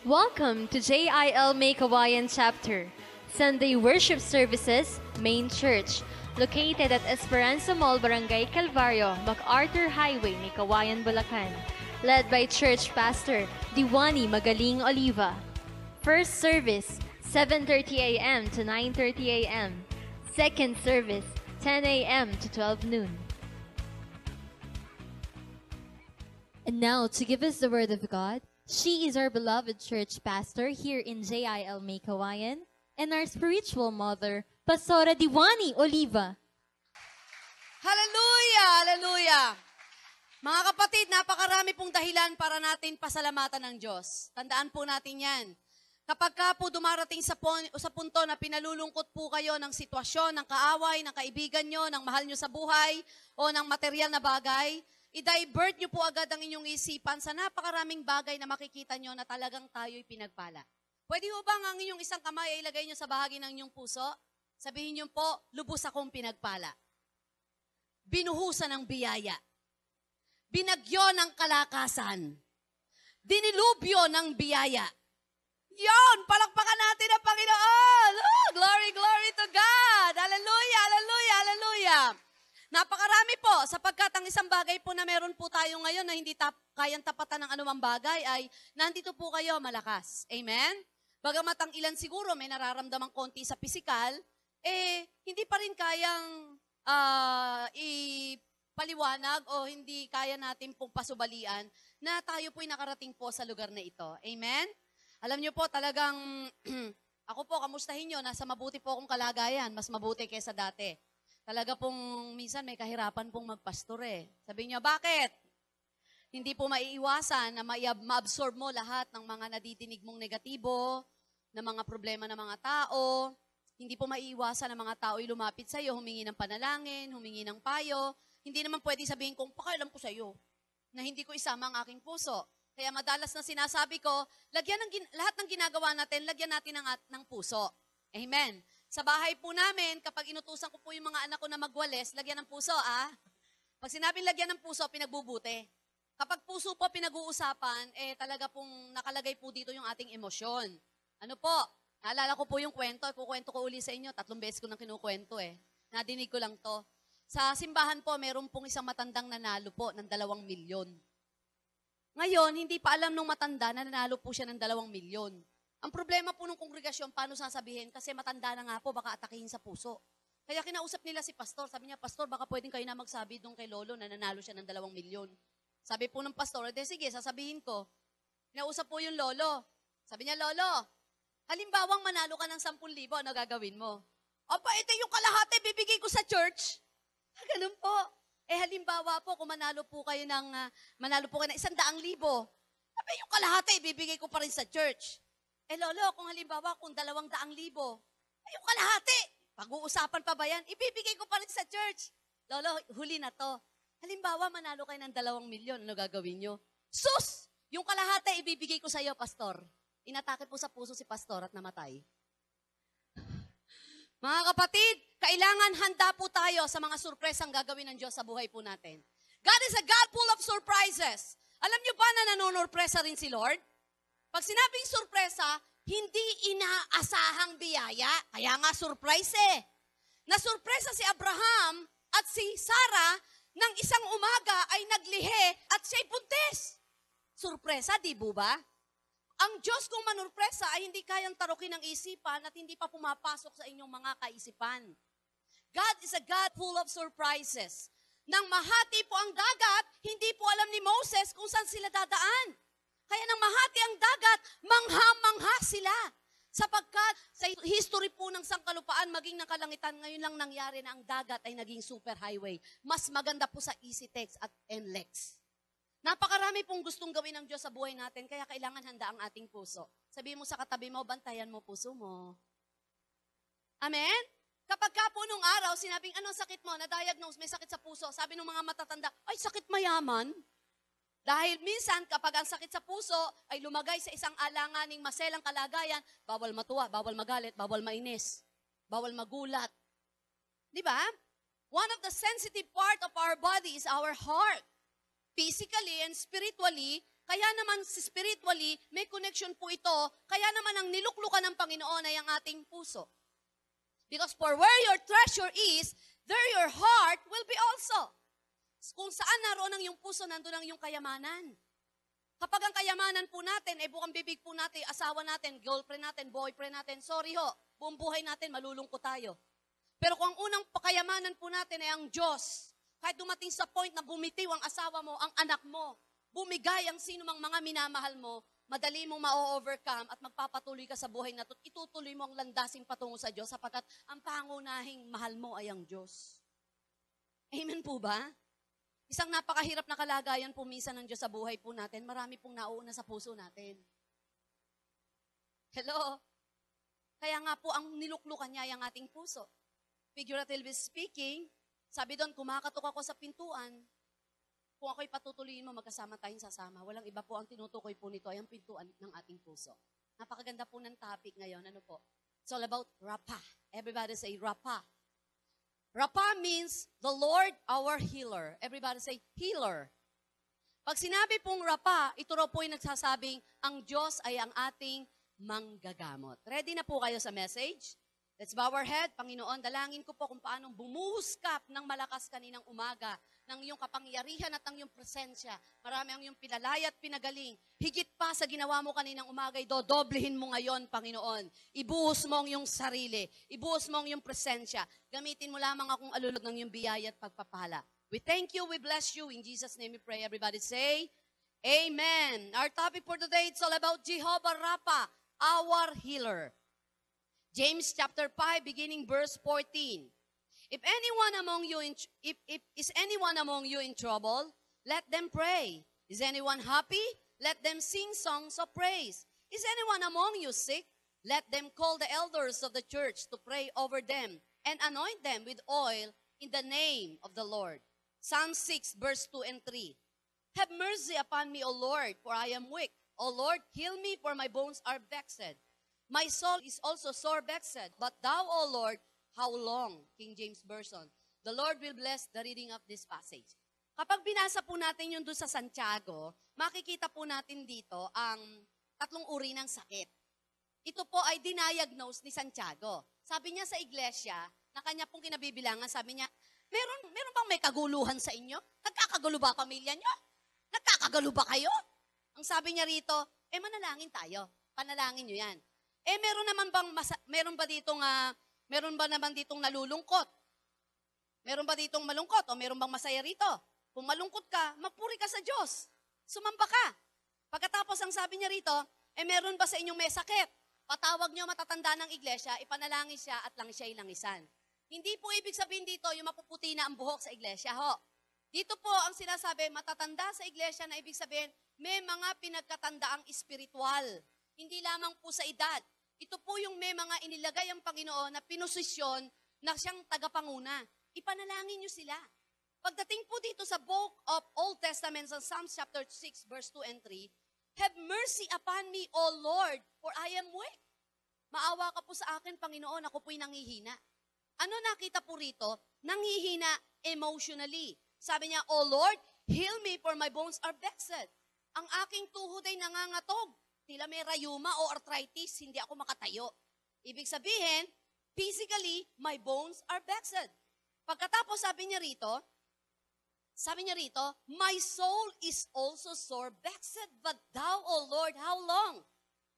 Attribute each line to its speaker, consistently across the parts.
Speaker 1: Welcome to JIL May Kawayan Chapter, Sunday Worship Services, Main Church, located at Esperanza Mall, Barangay Calvario, MacArthur Highway, May Kawayan, Bulacan, led by Church Pastor Diwani Magaling Oliva. First service, 7:30 a.m. to 9:30 a.m. Second service, 10 a.m. to 12 noon. And now, to give us the Word of God, she is our beloved church pastor here in JIL May Kawayan and our spiritual mother, Pastora Diwani Oliva.
Speaker 2: Hallelujah! Hallelujah! Mga kapatid, napakarami pong dahilan para natin pasalamatan ng Diyos. Tandaan po natin yan. Kapag ka po dumarating sa punto na pinalulungkot po kayo ng sitwasyon, ng kaaway, ng kaibigan nyo, ng mahal nyo sa buhay, o ng material na bagay, i-divert nyo po agad ang inyong isipan sa napakaraming bagay na makikita nyo na talagang tayo'y pinagpala. Pwede ho bang ang inyong isang kamay ay ilagay nyo sa bahagi ng inyong puso? Sabihin nyo po, lubos akong pinagpala. Binuhusan ng biyaya. Binagyo ng kalakasan. Dinilubyo ng biyaya. Yon, palakpakan natin ang Panginoon. Oh, glory, glory to God. Hallelujah, hallelujah, hallelujah. Napakarami po, sapagkat ang isang bagay po na meron po tayo ngayon na hindi kayang tapatan ng anumang bagay ay nandito po kayo malakas. Amen? Bagamat ang ilan siguro may nararamdamang konti sa pisikal, hindi pa rin kayang ipaliwanag o hindi kaya natin pong pasubalian na tayo po'y nakarating po sa lugar na ito. Amen? Alam niyo po, talagang ako po, kamustahin niyo, nasa mabuti po akong kalagayan, mas mabuti kaysa dati. Talaga pong minsan may kahirapan pong magpastor eh. Sabihin niyo, bakit? Hindi po maiiwasan na ma-absorb mo lahat ng mga nadidinig mong negatibo, ng mga problema ng mga tao. Hindi po maiiwasan na mga tao'y lumapit sa iyo, humingi ng panalangin, humingi ng payo. Hindi naman pwede sabihin kong, pakialam ko sa iyo, na hindi ko isama ang aking puso. Kaya madalas na sinasabi ko, lahat ng ginagawa natin, lagyan natin ng puso. Amen. Sa bahay po namin, kapag inutusan ko po yung mga anak ko na magwalis, lagyan ng puso, Pag sinabing lagyan ng puso, pinagbubuti. Kapag puso po pinag-uusapan, talaga pong nakalagay po dito yung ating emosyon. Ano po? Naalala ko po yung kwento, kukwento ko uli sa inyo, 3 beses ko nang kinukwento Nadinig ko lang to. Sa simbahan po, meron pong isang matandang nanalo po ng 2 milyon. Ngayon, hindi pa alam nung matanda na nanalo po siya ng 2 milyon. Ang problema po ng kongregasyon, paano sasabihin? Kasi matanda na nga po, baka atakihin sa puso. Kaya kinausap nila si pastor. Sabi niya, pastor, baka pwedeng kayo na magsabi doon kay lolo na nanalo siya ng 2 milyon. Sabi po ng pastor, sige, sasabihin ko. Kinausap po yung lolo. Sabi niya, lolo, halimbawang manalo ka ng 10,000, ano gagawin mo? Opa, ito yung kalahati, bibigay ko sa church. Ganun po. Halimbawa po, kung manalo po kayo ng 100,000, sabi yung kalahati, bibigay ko pa rin sa church. Lolo, kung halimbawa, kung 200,000, yung kalahati, pag-uusapan pa ba yan? Ibibigay ko pa rin sa church. Lolo, huli na to. Halimbawa, manalo kayo ng 2 milyon, ano gagawin nyo? Sus! Yung kalahati, ibibigay ko sa iyo, pastor. Inatake po sa puso si pastor at namatay. Mga kapatid, kailangan handa po tayo sa mga surpresang gagawin ng Diyos sa buhay po natin. God is a God full of surprises. Alam niyo ba na nanonurpresa rin si Lord? Pag sinabing surpresa, hindi inaasahang biyaya. Kaya nga surprise Nasurpresa si Abraham at si Sarah nang isang umaga ay naglihi at siya'y buntis. Surpresa, di po ba? Ang Diyos kung manurpresa ay hindi kayang tarukin ng isipan at hindi pa pumapasok sa inyong mga kaisipan. God is a God full of surprises. Nang mahati po ang dagat, hindi po alam ni Moses kung saan sila dadaan. Kaya nang mahati ang dagat, mangha-mangha sila. Sapagkat sa history po ng sangkalupaan, maging ng kalangitan, ngayon lang nangyari na ang dagat ay naging superhighway. Mas maganda po sa EasyTex at NLEX. Napakarami pong gustong gawin ng Diyos sa buhay natin, kaya kailangan handa ang ating puso. Sabihin mo sa katabi mo, bantayan mo puso mo. Amen? Kapag ka po nung araw, sinabing, anong sakit mo? Na-diagnose, may sakit sa puso. Sabi ng mga matatanda, ay sakit mayaman. Dahil minsan, kapag ang sakit sa puso ay lumagay sa isang alanganing maselang kalagayan, bawal matuwa, bawal magalit, bawal mainis, bawal magulat. Di ba? One of the sensitive part of our body is our heart. Physically and spiritually, Kaya naman spiritually, may connection po ito. Kaya naman ang niluklukan ng Panginoon ay ang ating puso. Because for where your treasure is, there your heart will be also. Kung saan naroon ang iyong puso, nandun ang iyong kayamanan. Kapag ang kayamanan po natin, bukang bibig po natin, asawa natin, girlfriend natin, boyfriend natin, sorry ho, buong buhay natin, malulungkot tayo. Pero kung ang unang kayamanan po natin ay ang Diyos, kahit dumating sa point na bumitiw ang asawa mo, ang anak mo, bumigay ang sino mang mga minamahal mo, madali mong ma-overcome at magpapatuloy ka sa buhay na ito, itutuloy mo ang landasing patungo sa Diyos sapagkat ang pangunahing mahal mo ay ang Diyos. Amen po ba? Isang napakahirap na kalagayan po minsan ng Diyos sa buhay po natin, marami pong nauuna sa puso natin. Hello? Kaya nga po, ang niluklukan niya ay ang ating puso. Figuratively speaking, sabi doon, kumakatok ako sa pintuan, kung ako'y patutuloyin mo, magkasama tayong sasama. Walang iba po ang tinutukoy po nito, ay ang pintuan ng ating puso. Napakaganda po ng topic ngayon. Ano po? It's all about Rapa. Everybody say Rapa. Rapa means the Lord our healer. Everybody say healer. Pag sinabi pong Rapa, ito raw po yung nagsasabing, ang Diyos ay ang ating manggagamot. Ready na po kayo sa message? Let's bow our head. Panginoon, dalangin ko po kung paano bumuhuskap ng malakas kaninang umaga ng iyong kapangyarihan at ang iyong presensya. Marami ang iyong pinalaya at pinagaling. Higit pa sa ginawa mo kaninang umaga, dodoblehin mo ngayon, Panginoon. Ibuhos mo ang iyong sarili. Ibuhos mo ang iyong presensya. Gamitin mo lamang akong alulod ng iyong biyaya at pagpapala. We thank you, we bless you. In Jesus' name we pray. Everybody say, Amen. Our topic for today, it's all about Jehovah Rapha, our healer. James chapter 5, beginning verse 14. If anyone among you is anyone among you in trouble, let them pray. Is anyone happy? Let them sing songs of praise. Is anyone among you sick? Let them call the elders of the church to pray over them and anoint them with oil in the name of the Lord. Psalm 6, verse 2 and 3. Have mercy upon me, O Lord, for I am weak. O Lord, heal me, for my bones are vexed. My soul is also sore vexed, but thou, O Lord, how long? King James Version. The Lord will bless the reading of this passage. Kapag binasa po natin yung doon sa Santiago, makikita po natin dito ang tatlong uri ng sakit. Ito po ay diniagnose ni Santiago. Sabi niya sa iglesia, na kanya pong kinabibilangan, sabi niya, meron bang may kaguluhan sa inyo? Nagkakagulo ba pamilya niyo? Nagkakagulo ba kayo? Ang sabi niya rito, manalangin tayo. Panalangin niyo yan. Meron ba naman ditong nalulungkot? Meron ba ditong malungkot? O meron bang masaya rito? Kung malungkot ka, magpuri ka sa Diyos. Sumamba ka. Pagkatapos ang sabi niya rito, meron ba sa inyong may sakit? Patawag niyo matatanda ng iglesia, ipanalangin siya at lang siya ilangisan. Hindi po ibig sabihin dito yung mapuputi na ang buhok sa iglesia, ho. Dito po ang sinasabi, matatanda sa iglesia na ibig sabihin, may mga pinagkatandaang espiritual. Hindi lamang po sa edad. Ito po yung may mga inilagay ang Panginoon na pinosisyon na siyang tagapanguna. Ipanalangin niyo sila. Pagdating po dito sa Book of Old Testament sa Psalms chapter 6 verse 2 and 3, have mercy upon me, O Lord, for I am weak. Maawa ka po sa akin, Panginoon, ako po'y nangihina. Ano nakita po rito? Nangihina emotionally. Sabi niya, O Lord, heal me for my bones are vexed. Ang aking tuhod ay nangangatog. Tila may rayuma o arthritis, hindi ako makatayo. Ibig sabihin, physically, my bones are vexed. Pagkatapos sabi niya rito, my soul is also sore vexed, but thou, O Lord, how long?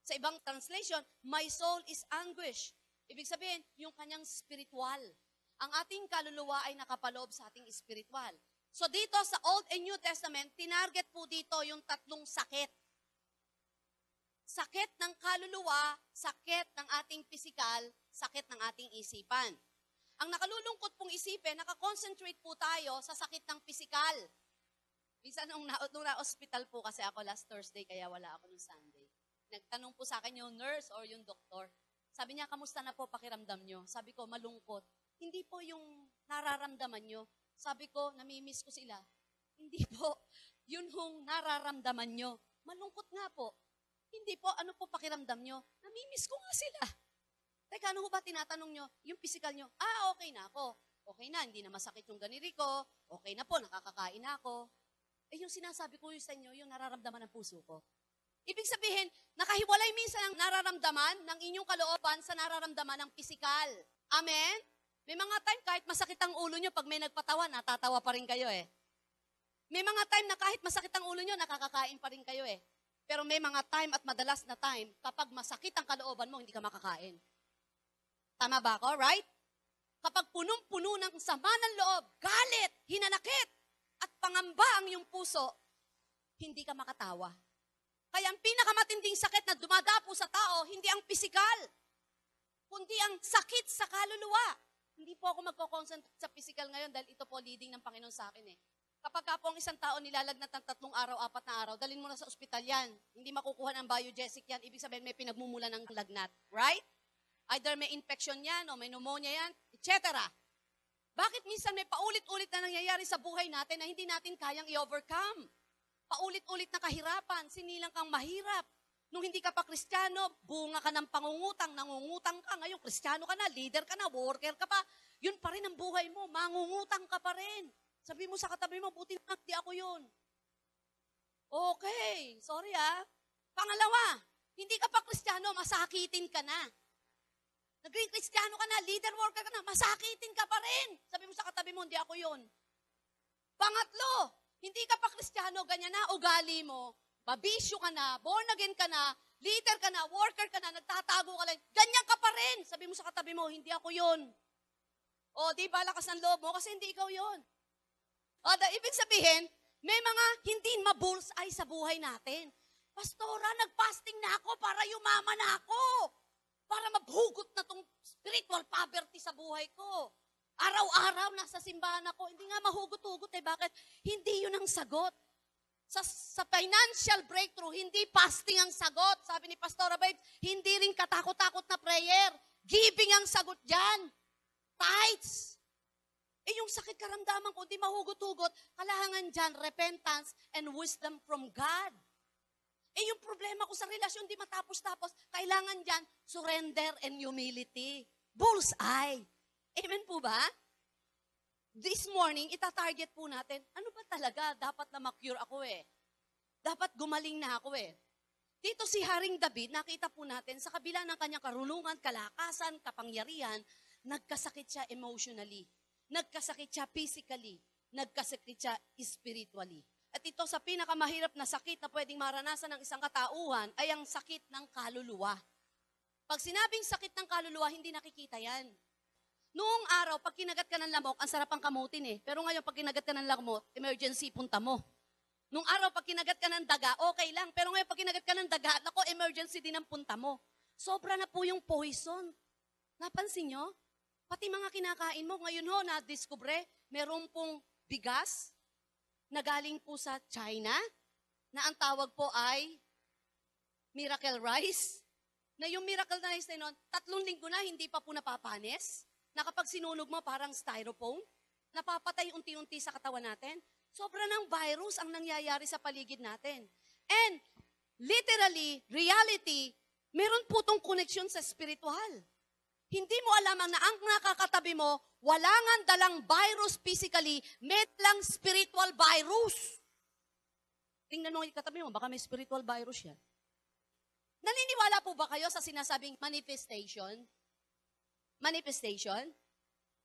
Speaker 2: Sa ibang translation, my soul is anguish. Ibig sabihin, yung kanyang spiritual. Ang ating kaluluwa ay nakapaloob sa ating spiritual. So dito sa Old and New Testament, tinarget po dito yung tatlong sakit. Sakit ng kaluluwa, sakit ng ating pisikal, sakit ng ating isipan. Ang nakalulungkot pong isipin, nakakonsentrate po tayo sa sakit ng pisikal. Minsan nung na-hospital po kasi ako last Thursday, kaya wala ako nung Sunday. Nagtanong po sa akin yung nurse or yung doktor. Sabi niya, kamusta na po pakiramdam nyo? Sabi ko, malungkot. Hindi po yung nararamdaman nyo. Sabi ko, namimiss ko sila. Hindi po. Yun hong nararamdaman nyo. Malungkot nga po. Hindi po, ano po pakiramdam nyo? Namimiss ko nga sila. Teka, ano ba tinatanong nyo? Yung physical nyo, okay na ako. Okay na, hindi na masakit yung ganiri ko. Okay na po, nakakakain na ako. yung sinasabi ko sa inyo, yung nararamdaman ng puso ko. Ibig sabihin, nakahiwalay minsan ang nararamdaman ng inyong kalooban sa nararamdaman ng pisikal. Amen? May mga time kahit masakit ang ulo nyo, pag may nagpatawa, natatawa pa rin kayo eh. May mga time na kahit masakit ang ulo nyo, nakakakain pa rin kayo eh. Pero may mga time at madalas na time, kapag masakit ang kalooban mo, hindi ka makakain. Tama ba ako? Right? Kapag punong-puno ng sama ng loob, galit, hinanakit, at pangamba ang iyong puso, hindi ka makatawa. Kaya ang pinakamatinding sakit na dumadapo sa tao, hindi ang pisikal, kundi ang sakit sa kaluluwa. Hindi po ako magko-concentrate sa pisikal ngayon dahil ito po leading ng Panginoon sa akin eh. Kapag ka po ang isang tao nilalagnat ng 3 araw, 4 na araw, dalhin mo na sa ospital yan. Hindi makukuha ng biogesic yan. Ibig sabihin may pinagmumula ng lagnat. Right? Either may infection yan o may pneumonia yan, etc. Bakit minsan may paulit-ulit na nangyayari sa buhay natin na hindi natin kayang i-overcome? Paulit-ulit na kahirapan, sinilang kang mahirap. Nung hindi ka pa Kristiyano, bunga ka ng pangungutang, nangungutang ka. Ngayon, Kristiyano ka na, leader ka na, worker ka pa. Yun pa rin ang buhay mo, mangungutang ka pa rin. Sabi mo sa katabi mo, buti na, di ako yun. Okay, sorry ah. Pangalawa, hindi ka pa Kristiyano, masakitin ka na. Naging Kristiyano ka na, leader worker ka na, masakitin ka pa rin. Sabi mo sa katabi mo, hindi ako yun. Pangatlo, hindi ka pa Kristiyano, ganyan na ugali mo, babisyo ka na, born again ka na, leader ka na, worker ka na, nagtatago ka lang, ganyan ka pa rin. Sabi mo sa katabi mo, hindi ako yun. O, di ba, lakas ng loob mo kasi hindi ikaw yun. O, ibig sabihin, may mga hindi mabullseye sa buhay natin. Pastora, nag-fasting na ako para yumaman na ako. Para mabuhugot na tong spiritual poverty sa buhay ko. Araw-araw nasa simbahan ako, hindi nga mahugot-hugot eh. Bakit? Hindi yun ang sagot. Sa financial breakthrough, hindi fasting ang sagot. Sabi ni Pastora Babe, hindi rin katakot-takot na prayer. Giving ang sagot dyan. Tithes. Yung sakit karamdaman ko, hindi mahugot-hugot, kailangan dyan, repentance and wisdom from God. Yung problema ko sa relasyon, di matapos-tapos, kailangan dyan, surrender and humility. Bullseye. Amen po ba? This morning, itatarget po natin, ano ba talaga, dapat na ma-cure ako eh. Dapat gumaling na ako eh. Dito si Haring David, nakita po natin, sa kabila ng kanyang karunungan, kalakasan, kapangyarihan, nagkasakit siya emotionally. Nagkasakit siya physically. Nagkasakit siya spiritually. At ito sa pinakamahirap na sakit na pwedeng maranasan ng isang katauhan ay ang sakit ng kaluluwa. Pag sinabing sakit ng kaluluwa, hindi nakikita yan. Noong araw, pag kinagat ka ng lamok, ang sarap ang kamutin eh. Pero ngayon, pag kinagat ka ng lamok, emergency, punta mo. Noong araw, pag kinagat ka ng daga, okay lang. Pero ngayon, pag kinagat ka ng daga, nako, emergency din ang punta mo. Sobra na po yung poison. Napansin nyo? Pati mga kinakain mo, ngayon ho, na-discover, meron pong bigas na galing po sa China, na ang tawag po ay miracle rice. Na yung miracle rice na yun, 3 linggo na hindi pa po napapanis, na kapag sinunog mo parang styrofoam, napapatay unti-unti sa katawan natin. Sobra ng virus ang nangyayari sa paligid natin. And literally, reality, meron po tong connection sa spiritual. Hindi mo alam na ang nakakatabi mo, wala nga dalang virus physically, may lang spiritual virus. Tingnan mo yung katabi mo, baka may spiritual virus yan. Naniniwala po ba kayo sa sinasabing manifestation? Manifestation?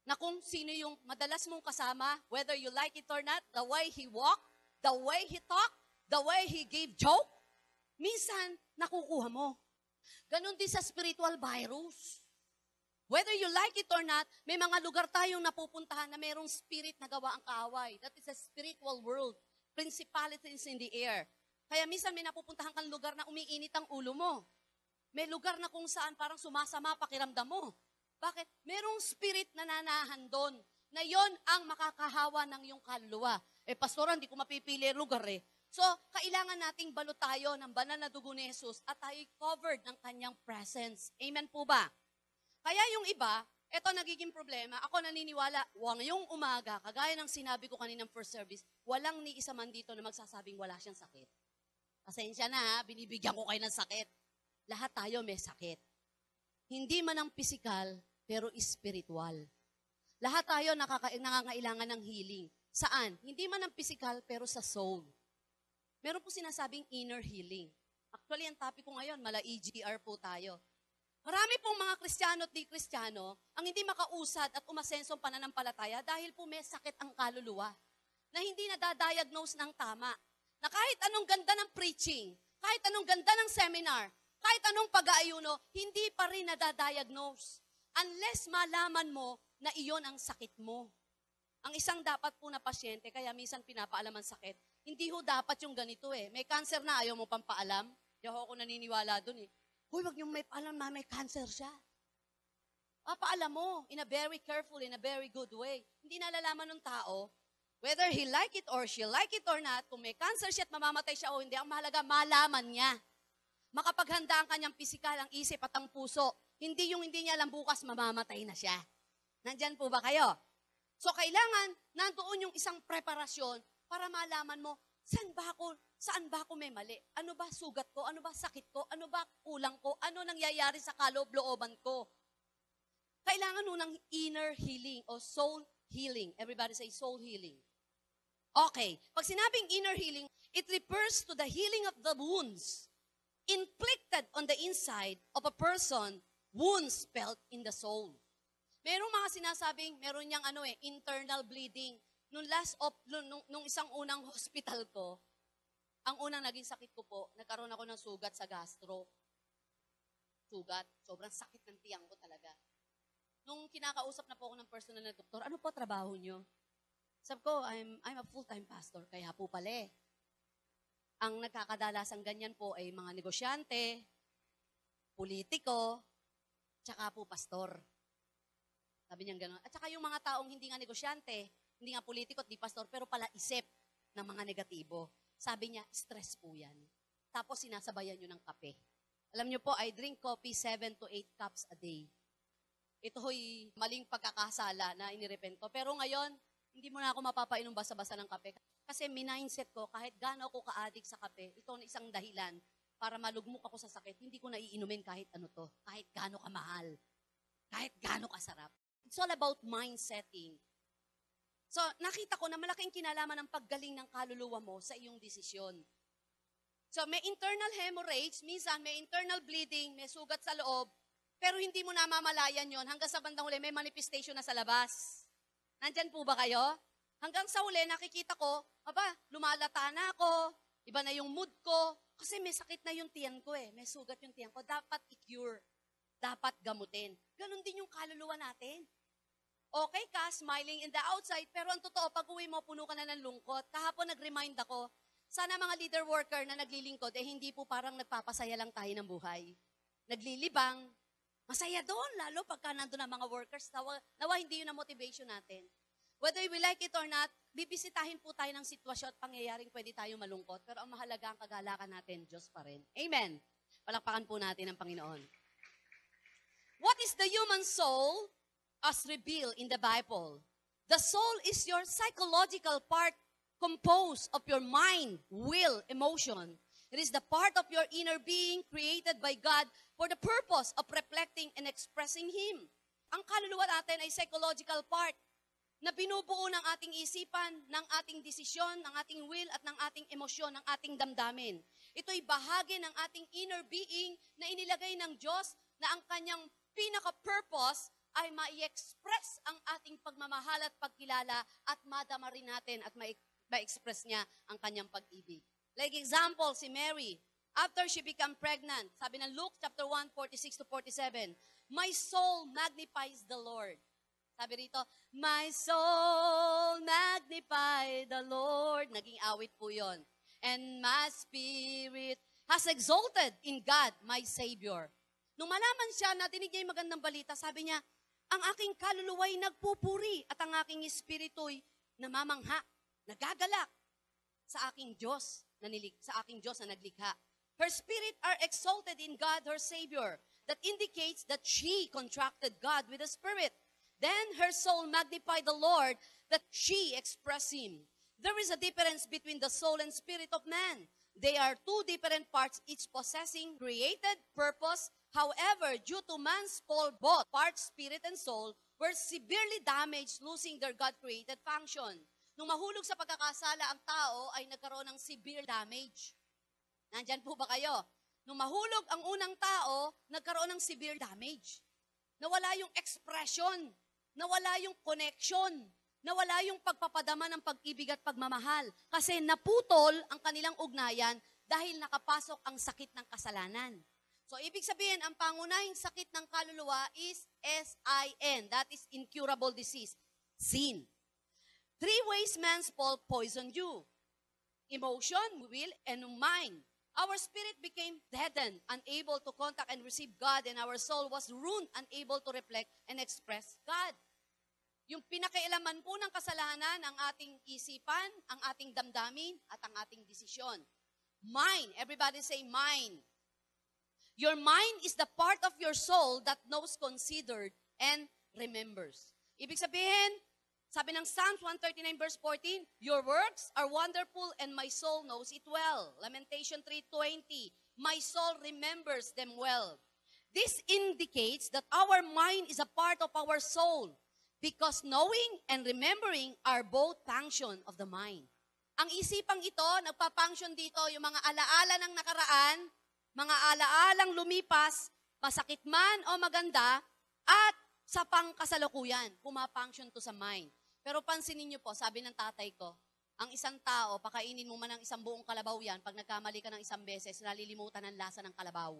Speaker 2: Na kung sino yung madalas mong kasama, whether you like it or not, the way he walked, the way he talked, the way he gave joke, minsan nakukuha mo. Ganon din sa spiritual virus. Whether you like it or not, may mga lugar tayong napupuntahan na mayroong spirit na gawa ang kaaway. That is a spiritual world. Principalities in the air. Kaya minsan may napupuntahan kang lugar na umiinit ang ulo mo. May lugar na kung saan parang sumasama pakiramdam mo. Bakit? Merong spirit na nanahan doon. Na yon ang makakahawa ng iyong kaluluwa. Pastor, hindi ko mapipili lugar eh. So, kailangan nating balot tayo ng banal na dugo ni Jesus at tayo covered ng kanyang presence. Amen po ba? Kaya yung iba, eto nagiging problema, ako naniniwala, ngayong umaga, kagaya ng sinabi ko kaninang first service, walang ni isa man dito na magsasabing wala siyang sakit. Pasensya na ha, binibigyan ko kayo ng sakit. Lahat tayo may sakit. Hindi man ang physical, pero spiritual. Lahat tayo nangangailangan ng healing. Saan? Hindi man ang physical, pero sa soul. meron po sinasabing inner healing. Actually, ang topic ko ngayon, mala EGR po tayo. Marami pong mga Kristiyano at di Kristiyano ang hindi makausad at umasensong pananampalataya dahil po may sakit ang kaluluwa na hindi nadadiagnose ng tama. Na kahit anong ganda ng preaching, kahit anong ganda ng seminar, kahit anong pag-aayuno, hindi pa rin nadadiagnose. Unless malaman mo na iyon ang sakit mo. Ang isang dapat po na pasyente, kaya minsan pinapaalam ang sakit, hindi ho dapat yung ganito eh. May cancer na, ayaw mo pang paalam? Di ako naniniwala dun eh. Huy, wag niyong may paalam na may cancer siya. Paalam mo, in a very careful, in a very good way. Hindi nalalaman ng tao, whether he like it or she like it or not, kung may cancer siya at mamamatay siya o hindi, ang mahalaga, malaman niya. Makapaghanda ang kanyang pisikal, ang isip at ang puso. Hindi yung hindi niya alam bukas, mamamatay na siya. Nandyan po ba kayo? So, kailangan, nandoon yung isang preparasyon para malaman mo, saan ba ako may mali? Ano ba sugat ko? Ano ba sakit ko? Ano ba kulang ko? Ano nangyayari sa kaloob-looban ko? Kailangan nun ng inner healing o soul healing. Everybody say soul healing. Okay. Pag sinabing inner healing, it refers to the healing of the wounds inflicted on the inside of a person, wounds felt in the soul. Merong mga sinasabing, meron niyang internal bleeding. Nung isang unang hospital ko, ang unang naging sakit ko po, nagkaroon ako ng sugat sa gastro. Sugat. Sobrang sakit ng tiyang ko talaga. Nung kinakausap na po ako ng personal na doktor, ano po trabaho niyo? Sabi ko, I'm a full-time pastor, kaya po pala eh. Ang nagkakadalasang ganyan po ay mga negosyante, politiko, tsaka po pastor. Sabi niya gano'n. At saka yung mga taong hindi nga negosyante, hindi nga politiko at di pastor, pero pala isip ng mga negatibo. Sabi niya, stress po yan. Tapos sinasabayan nyo ng kape. Alam niyo po, I drink coffee 7 to 8 cups a day. Ito ho'y maling pagkakasala na inirepento. Pero ngayon, hindi mo na ako mapapainom basa-basa ng kape. Kasi mindset ko, kahit gaano ako ka-addict sa kape, ito ang isang dahilan para malugmok ako sa sakit. Hindi ko na iinumin kahit ano to, kahit gaano kamahal, kahit gaano kasarap. It's all about mindsetting. So, nakita ko na malaking kinalaman ng paggaling ng kaluluwa mo sa iyong desisyon. So, may internal hemorrhage, minsan may internal bleeding, may sugat sa loob, pero hindi mo namamalayan yon hanggang sa bandang huli, may manifestation na sa labas. Nandyan po ba kayo? Hanggang sa huli, nakikita ko, lumalata na ako, iba na yung mood ko, kasi may sakit na yung tiyan ko eh, may sugat yung tiyan ko, dapat i-cure, dapat gamutin. Ganon din yung kaluluwa natin. Okay ka, smiling in the outside, pero ang totoo, pag uwi mo, puno ka na ng lungkot. Kahapon nag-remind ako, sana mga leader worker na naglilingkod, hindi po parang nagpapasaya lang tayo ng buhay. Naglilibang, masaya doon, lalo pagka nandun ang mga workers, nawa hindi yun ang motivation natin. Whether we like it or not, bibisitahin po tayo ng sitwasyon at pangyayaring pwede tayo malungkot, pero ang mahalaga ang kagalakan natin, Diyos pa rin. Amen. Palakpakan po natin ang Panginoon. What is the human soul? As revealed in the Bible. The soul is your psychological part composed of your mind, will, emotion. It is the part of your inner being created by God for the purpose of reflecting and expressing Him. Ang kaluluwa natin ay psychological part na binubuo ng ating isipan, ng ating desisyon, ng ating will at ng ating emosyon, ng ating damdamin. Ito'y bahagi ng ating inner being na inilagay ng Diyos na ang kanyang pinaka-purpose ay ma-express ang ating pagmamahal at pagkilala at madama rin natin at ma-express niya ang kanyang pag-ibig. Like example, si Mary, after she became pregnant, sabi ng Luke chapter 1, 46 to 47, my soul magnifies the Lord. Sabi rito, my soul magnify the Lord. Naging awit po yon. And my spirit has exalted in God, my Savior. Nung malaman siya, natinig niya yung magandang balita, sabi niya, ang aking kaluluwa'y nagpupuri at ang aking espiritu'y namamangha, nagagalak sa aking Diyos na naglikha. Her spirit are exalted in God, her Savior. That indicates that she contracted God with the Spirit. Then her soul magnified the Lord that she expressed Him. There is a difference between the soul and spirit of man. They are two different parts, each possessing created purpose. However, due to man's fall, both parts, spirit and soul, were severely damaged, losing their God-created function. Nung mahulog sa pagkakasala ang tao ay nagkaroon ng severe damage. Nandyan po ba kayo? Nung mahulog ang unang tao, nagkaroon ng severe damage. Nawala yung expression, nawala yung connection, nawala yung pagpapadama ng pag-ibig at pagmamahal. Kasi naputol ang kanilang ugnayan dahil nakapasok ang sakit ng kasalanan. So, ibig sabihin, ang pangunahing sakit ng kaluluwa is S-I-N. That is incurable disease. Sin. 3 ways man's fault poisoned you. Emotion, will, and mind. Our spirit became deadened, unable to contact and receive God, and our soul was ruined, unable to reflect and express God. Yung pinakailaman po ng kasalanan, ang ating isipan, ang ating damdamin, at ang ating desisyon. Mind. Everybody say mind. Your mind is the part of your soul that knows, considered, and remembers. Ibig sabihin, sabi ng Psalms 139 verse 14, your works are wonderful and my soul knows it well. Lamentation 3:20, my soul remembers them well. This indicates that our mind is a part of our soul because knowing and remembering are both function of the mind. Ang isipang ito, nagpa-function dito yung mga alaala ng nakaraan, mga alaalang lumipas, masakit man o maganda, at sa pangkasalukuyan, pumapunction to sa mind. Pero pansinin niyo po, sabi ng tatay ko, ang isang tao, pakainin mo man ng isang buong kalabaw yan, pag nagkamali ka ng isang beses, nalilimutan ang lasa ng kalabaw.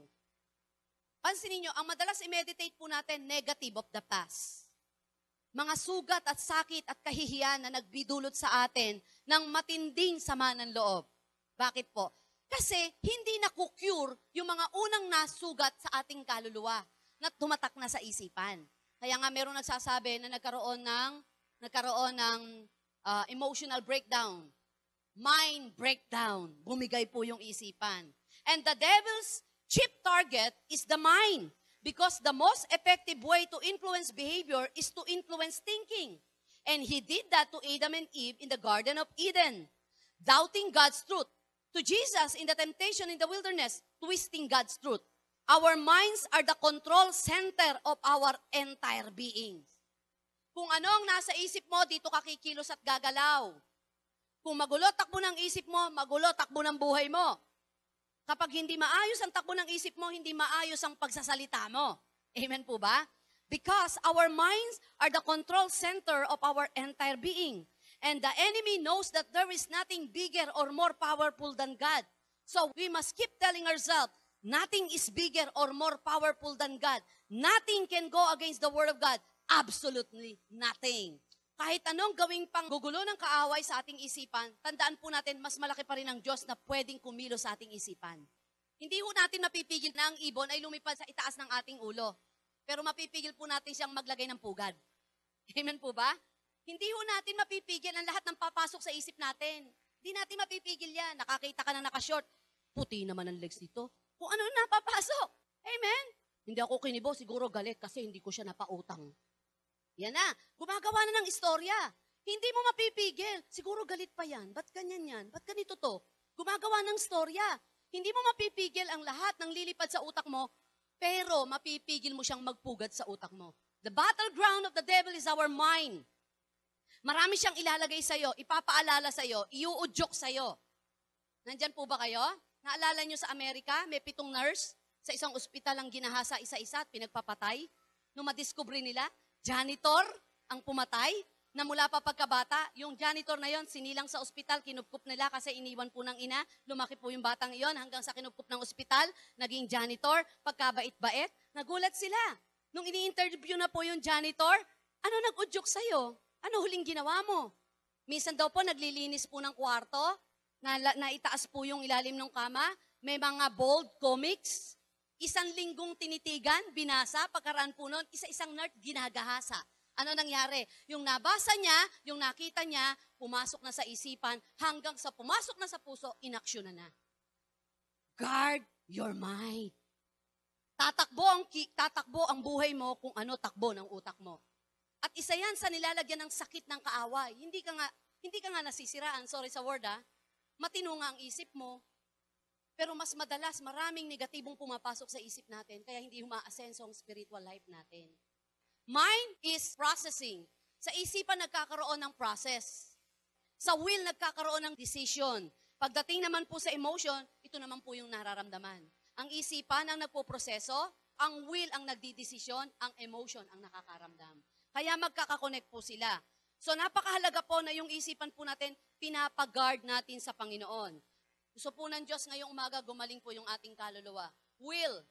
Speaker 2: Pansinin niyo, ang madalas i-meditate po natin, negative of the past. Mga sugat at sakit at kahihiyan na nagbidulot sa atin ng matinding sama ng loob. Bakit po? Kasi hindi na-cure yung mga unang nasugat sa ating kaluluwa na tumatak na sa isipan. Kaya nga merong nagsasabi na nagkaroon ng emotional breakdown, mind breakdown, bumigay po yung isipan. And the devil's chief target is the mind because the most effective way to influence behavior is to influence thinking. And he did that to Adam and Eve in the Garden of Eden, doubting God's truth. To Jesus in the temptation in the wilderness, twisting God's truth. Our minds are the control center of our entire being. Kung ano ang nasa isip mo, dito ka kikilos at gagalaw. Kung magulo takbo ng isip mo, magulo takbo ng buhay mo. Kapag hindi maayos ang takbo ng isip mo, hindi maayos ang pagsasalita mo. Amen po ba? Because our minds are the control center of our entire being. And the enemy knows that there is nothing bigger or more powerful than God. So we must keep telling ourselves, nothing is bigger or more powerful than God. Nothing can go against the Word of God. Absolutely nothing. Kahit anong gawing panggugulo ng kaaway sa ating isipan, tandaan po natin, mas malaki pa rin ang Diyos na pwedeng kumilos sa ating isipan. Hindi po natin mapipigil na ang ibon ay lumipad sa itaas ng ating ulo. Pero mapipigil po natin siyang maglagay ng pugad. Amen po ba? Hindi ho natin mapipigil ang lahat ng papasok sa isip natin. Hindi natin mapipigil yan. Nakakita ka na nakashort. Puti naman ang legs nito. Kung ano napapasok. Amen? Hindi ako kinibo, siguro galit kasi hindi ko siya napautang. Yan na. Gumagawa na ng istorya. Hindi mo mapipigil. Siguro galit pa yan. Ba't ganyan yan? Ba't ganito to? Gumagawa ng istorya. Hindi mo mapipigil ang lahat ng lilipad sa utak mo, pero mapipigil mo siyang magpugad sa utak mo. The battleground of the devil is our mind. Marami siyang ilalagay sa'yo, ipapaalala sa'yo, iuudyok sa'yo. Nandyan po ba kayo? Naalala nyo sa Amerika, may 7 nurse sa isang ospital ang ginahasa isa-isa at pinagpapatay. Nung madiscovery nila, janitor ang pumatay, na mula pa pagkabata, yung janitor na yon sinilang sa ospital, kinupkup nila kasi iniwan po ng ina, lumaki po yung batang iyon hanggang sa kinupkup ng ospital, naging janitor, pagkabait-bait, nagulat sila. Nung ini-interview na po yung janitor, ano nag-udyok sa'yo? Ano huling ginawa mo? Minsan daw po naglilinis po ng kwarto, na itaas po yung ilalim ng kama, may mga bold comics, 1 linggong tinitigan, binasa, pagkaraan po nun, isa-isang nerd, ginagahasa. Ano nangyari? Yung nabasa niya, yung nakita niya, pumasok na sa isipan, hanggang sa pumasok na sa puso, inaksyon na. Guard your mind. Tatakbo ang buhay mo kung ano takbo ng utak mo. At isa yan sa nilalagyan ng sakit ng kaaway. Hindi ka nga nasisiraan, sorry sa word matino nga ang isip mo. Pero mas madalas, maraming negatibong pumapasok sa isip natin, kaya hindi umaasenso ang spiritual life natin. Mind is processing. Sa isipan nagkakaroon ng process. Sa will, nagkakaroon ng decision. Pagdating naman po sa emotion, ito naman po yung nararamdaman. Ang isipan ang nagpoproseso, ang will ang nagdidesisyon, ang emotion ang nakakaramdam. Kaya magkakakonect po sila. So napakahalaga po na yung isipan po natin, pinapag-guard natin sa Panginoon. Gusto po ng Diyos ngayong umaga, gumaling po yung ating kaluluwa. Will.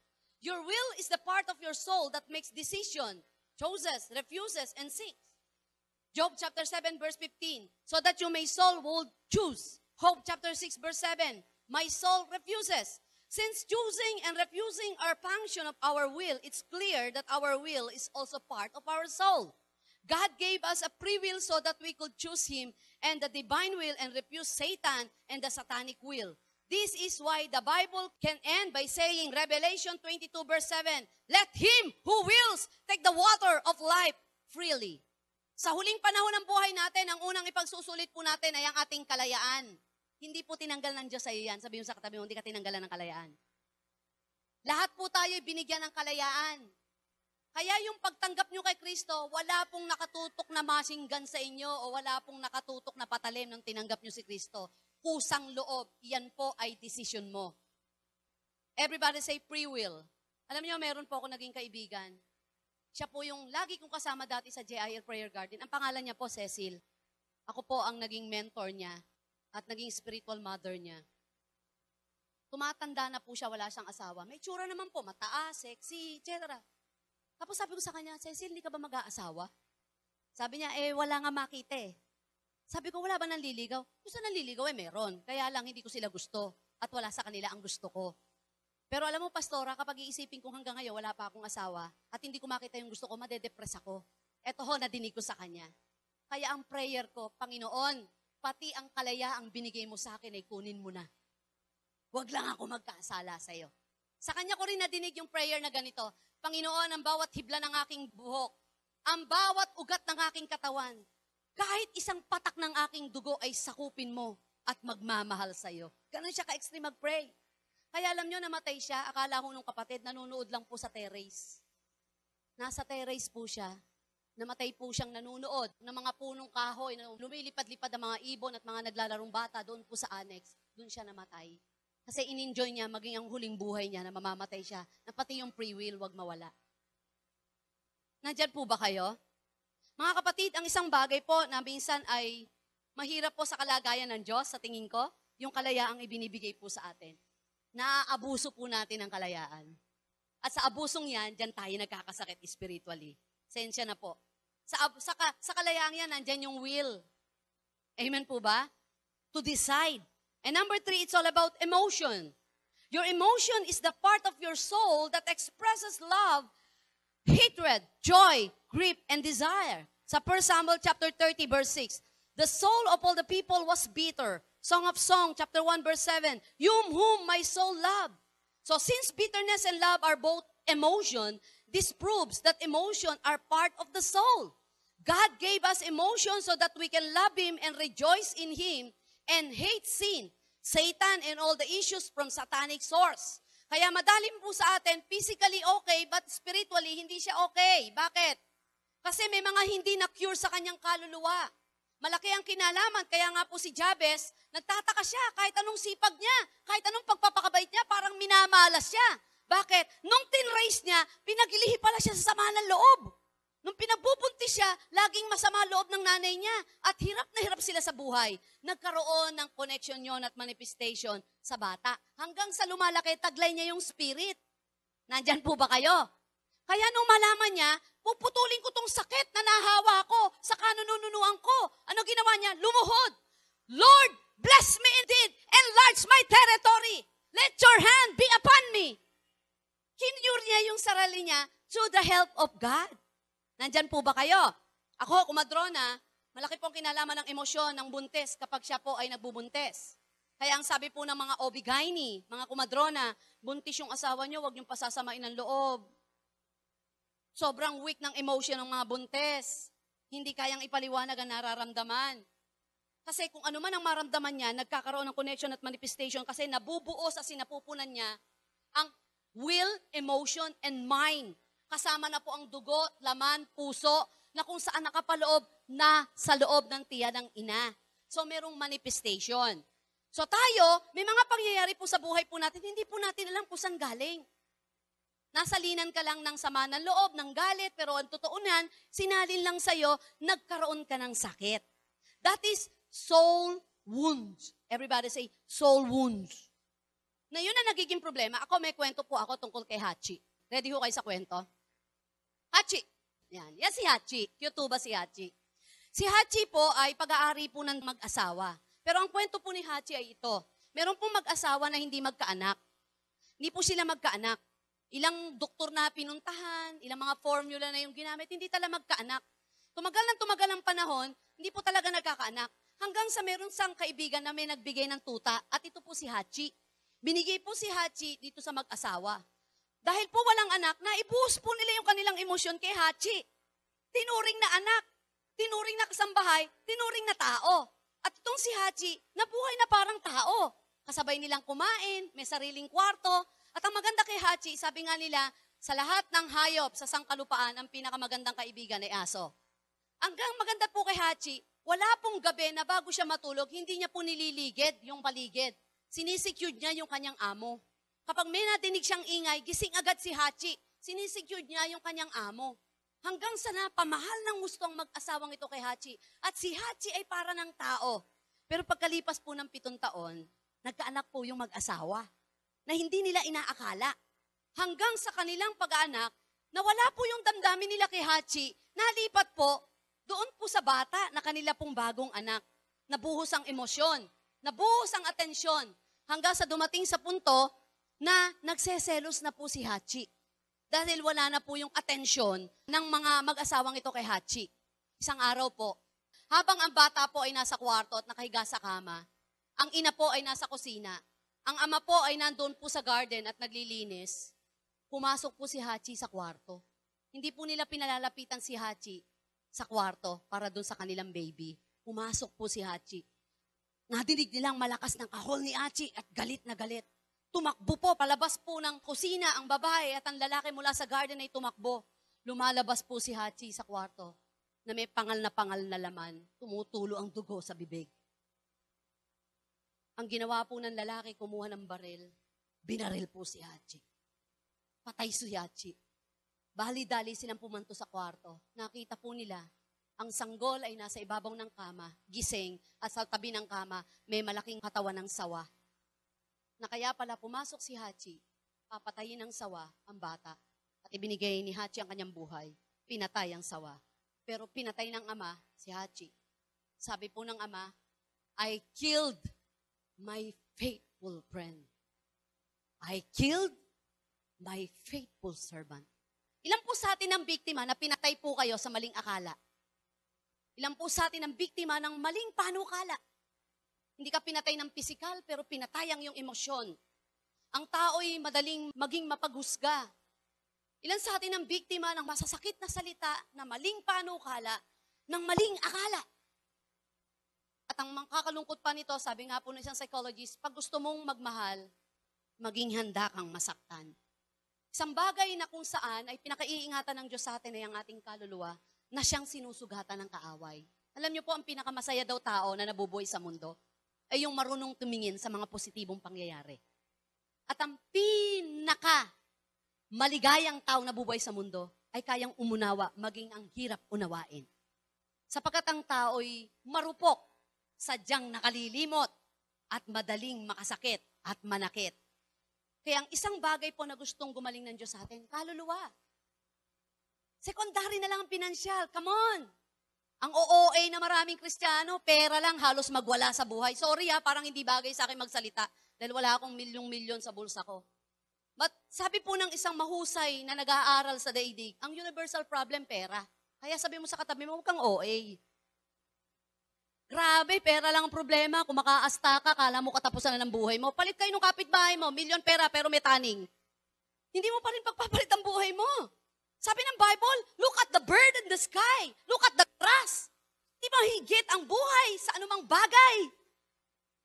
Speaker 2: Your will is the part of your soul that makes decision, chooses, refuses, and seeks. Job chapter 7 verse 15, so that you may soul would choose. Hope chapter 6 verse 7, my soul refuses. Since choosing and refusing are function of our will, it's clear that our will is also part of our soul. God gave us a free will so that we could choose Him and the divine will and refuse Satan and the satanic will. This is why the Bible can end by saying, Revelation 22 verse 7, let him who wills take the water of life freely. Sa huling panahon ng buhay natin, ang unang ipagsusulit po natin ay ang ating kalayaan. Hindi po tinanggal ng Diyos sa iyo yan. Sabi mo sa katabi mo, hindi ka tinanggalan ng kalayaan. Lahat po tayo binigyan ng kalayaan. Kaya yung pagtanggap nyo kay Kristo, wala pong nakatutok na masinggan sa inyo o wala pong nakatutok na patalim nang tinanggap nyo si Kristo. Kusang loob, yan po ay decision mo. Everybody say free will. Alam niyo, meron po ako naging kaibigan. Siya po yung lagi kong kasama dati sa JIL Prayer Garden. Ang pangalan niya po, Cecil. Ako po ang naging mentor niya at naging spiritual mother niya. Tumatanda na po siya, wala siyang asawa. May tsura naman po, mataas, sexy, etc. Tapos sabi ko sa kanya, Cecil, hindi ka ba mag-aasawa? Sabi niya, wala nga makita eh. Sabi ko, wala ba nanliligaw? Gusto nanliligaw meron. Kaya lang, hindi ko sila gusto. At wala sa kanila ang gusto ko. Pero alam mo, Pastora, kapag iisipin ko hanggang ngayon, wala pa akong asawa, at hindi ko makita yung gusto ko, madedepress ako. Eto ho, nadinig ko sa kanya. Kaya ang prayer ko, Panginoon, pati ang kalayaang binigay mo sa akin ay kunin mo na. Huwag lang ako magkasala sa iyo. Sa kanya ko rin nadinig yung prayer na ganito, Panginoon, ang bawat hibla ng aking buhok, ang bawat ugat ng aking katawan, kahit isang patak ng aking dugo ay sakupin mo at magmamahal sa iyo. Ganun siya ka-extreme mag-pray. Kaya alam nyo, namatay siya, akala ko nung kapatid, nanonood lang po sa terrace. Nasa terrace po siya. Namatay po siyang nanonood ng mga punong kahoy, na lumilipad-lipad ang mga ibon at mga naglalarong bata doon po sa annex. Doon siya namatay. Kasi in-enjoy niya, maging ang huling buhay niya na mamamatay siya, na pati yung free will, wag mawala. Nandyan po ba kayo? Mga kapatid, ang isang bagay po na minsan ay mahirap po sa kalagayan ng Diyos, sa tingin ko, yung kalayaang ibinibigay po sa atin. Naaabuso po natin ang kalayaan. At sa abusong yan, dyan tayo nagkakasakit spiritually. Sensya na po. Sa kalayaang yan, nandyan yung will. Amen po ba? To decide. And number 3, it's all about emotion. Your emotion is the part of your soul that expresses love, hatred, joy, grief, and desire. Sa 1 Samuel chapter 30, verse 6, the soul of all the people was bitter. Song of Song, chapter 1, verse 7, whom my soul loved. So since bitterness and love are both emotion, this proves that emotion are part of the soul. God gave us emotion so that we can love Him and rejoice in Him and hate sin, Satan, and all the issues from satanic source. Kaya madalim po sa atin, physically okay, but spiritually hindi siya okay. Bakit? Kasi may mga hindi na-cure sa kanyang kaluluwa. Malaki ang kinalaman, kaya nga po si Jabez, nagtataka siya kahit anong sipag niya, kahit anong pagpapakabait niya, parang minamalas siya. Bakit? Nung tinrace niya, pinagilihi pala siya sa sama ng loob. Nung pinagbubuntis siya, laging masama loob ng nanay niya. At hirap na hirap sila sa buhay. Nagkaroon ng connection yon at manifestation sa bata. Hanggang sa lumalaki, taglay niya yung spirit. Nandyan po ba kayo? Kaya nung malaman niya, puputulin ko tong sakit na nahawa ko sa kanununuan ko. Ano ginawa niya? Lumuhod. Lord, bless me indeed. Enlarge my territory. Let your hand be upon me. Kinure niya yung sarili niya through the help of God. Nandyan po ba kayo? Ako, kumadrona, malaki pong kinalaman ng emosyon ng buntis kapag siya po ay nagbubuntis. Kaya ang sabi po ng mga OB-GYN, mga kumadrona, buntis yung asawa niyo, huwag niyong pasasamain ng loob. Sobrang weak ng emotion ng mga buntis. Hindi kayang ipaliwanag ang nararamdaman. Kasi kung ano man ang maramdaman niya, nagkakaroon ng connection at manifestation kasi nabubuo sa sinapupunan niya ang will, emotion, and mind. Kasama na po ang dugo, laman, puso, na kung saan nakapaloob na sa loob ng tiyan ng ina. So merong manifestation. So tayo, may mga pangyayari po sa buhay po natin, hindi po natin alam kung saan galing. Nasalinan ka lang ng sama ng loob, ng galit, pero ang totoo niyan, sinalin lang sa'yo, nagkaroon ka ng sakit. That is soul wounds. Everybody say, soul wounds. Na yun ang nagiging problema. Ako, may kwento po ako tungkol kay Hachi. Ready ho kayo sa kwento? Hachi. Yan si Hachi. Cute ba si Hachi? Si Hachi po ay pag-aari po ng mag-asawa. Pero ang kwento po ni Hachi ay ito. Meron pong mag-asawa na hindi magkaanak. Hindi po sila magkaanak. Ilang doktor na pinuntahan, ilang mga formula na yung ginamit, hindi talaga magkaanak. Tumagal ang panahon, hindi po talaga nagkakaanak. Hanggang sa meron sang kaibigan na may nagbigay ng tuta, at ito po si Hachi. Binigay po si Hachi dito sa mag-asawa. Dahil po walang anak, naibuhos po nila yung kanilang emosyon kay Hachi. Tinuring na anak, tinuring na kasambahay, tinuring na tao. At itong si Hachi, nabuhay na parang tao. Kasabay nilang kumain, may sariling kwarto. At ang maganda kay Hachi, sabi nga nila, sa lahat ng hayop sa sangkalupaan, ang pinakamagandang kaibigan ay aso. Ang maganda po kay Hachi, wala pong gabi na bago siya matulog, hindi niya po nililigid yung paligid. Sinisecure niya yung kanyang amo. Kapag may nadinig siyang ingay, gising agad si Hachi. Sinisecure niya yung kanyang amo. Hanggang sa napamahal ng gusto ang mag-asawang ito kay Hachi. At si Hachi ay para ng tao. Pero pagkalipas po ng 7 taon, nagkaanak po yung mag-asawa na hindi nila inaakala. Hanggang sa kanilang pag-aanak, nawala po yung damdamin nila kay Hachi, nalipat po doon po sa bata na kanila pong bagong anak. Nabuhos ang emosyon, nabuhos ang atensyon, hanggang sa dumating sa punto na nagseselos na po si Hachi. Dahil wala na po yung atensyon ng mga mag-asawang ito kay Hachi. Isang araw po, habang ang bata po ay nasa kwarto at nakahiga sa kama, ang ina po ay nasa kusina, ang ama po ay nandoon po sa garden at naglilinis, pumasok po si Hachi sa kwarto. Hindi po nila pinalalapitan si Hachi sa kwarto para doon sa kanilang baby. Pumasok po si Hachi. Nadinig nilang malakas ng kahol ni Hachi at galit na galit. Tumakbo po, palabas po ng kusina ang babae at ang lalaki mula sa garden ay tumakbo. Lumalabas po si Hachi sa kwarto na may pangal na laman, tumutulo ang dugo sa bibig. Ang ginawa po ng lalaki, kumuha ng baril, binaril po si Hachi. Patay si Hachi. Bali-dali silang pumanto sa kwarto. Nakita po nila, ang sanggol ay nasa ibabaw ng kama, gising, at sa tabi ng kama, may malaking katawan ng sawa. Na kaya pala pumasok si Hachi, papatayin ng sawa ang bata, at ibinigay ni Hachi ang kanyang buhay. Pinatay ang sawa. Pero pinatay ng ama si Hachi. Sabi po ng ama, I killed my faithful friend. I killed my faithful servant. Ilan po sa atin ang biktima na pinatay po kayo sa maling akala? Ilan po sa atin ang biktima ng maling panukala? Hindi ka pinatay ng pisikal, pero pinatay ang iyong emosyon. Ang tao'y madaling maging mapaghusga. Ilan sa atin ang biktima ng masasakit na salita, na maling panukala, ng maling akala? At ang makakalungkot pa nito, sabi nga po ng isang psychologist, pag gusto mong magmahal, maging handa kang masaktan. Isang bagay na kung saan ay pinakaiingatan ng Diyos sa atin ay ang ating kaluluwa na siyang sinusugatan ng kaaway. Alam niyo po, ang pinakamasaya daw tao na nabubuhay sa mundo ay yung marunong tumingin sa mga positibong pangyayari. At ang maligayang tao na nabubuhay sa mundo ay kayang umunawa, maging ang hirap unawain. Sapagkat ang tao'y marupok, sadyang nakalilimot, at madaling makasakit at manakit. Kaya ang isang bagay po na gustong gumaling ng Diyos sa atin, kaluluwa. Sekondary na lang ang pinansyal. Come on! Ang OOA na maraming Kristiyano, pera lang, halos magwala sa buhay. Sorry parang hindi bagay sa akin magsalita dahil wala akong milyong-milyon sa bulsa ko. But sabi po ng isang mahusay na nag-aaral sa daigdig, ang universal problem, pera. Kaya sabi mo sa katabi mo, huwag kang OA. Grabe, pera lang ang problema. Kung makaasta ka, kala mo katapusan na ng buhay mo. Palit kayo ng kapitbahay mo, milyon pera pero may taning. Hindi mo pa rin pagpapalit ang buhay mo. Sabi ng Bible, look at the bird in the sky. Look at the grass. Di ba higit ang buhay sa anumang bagay?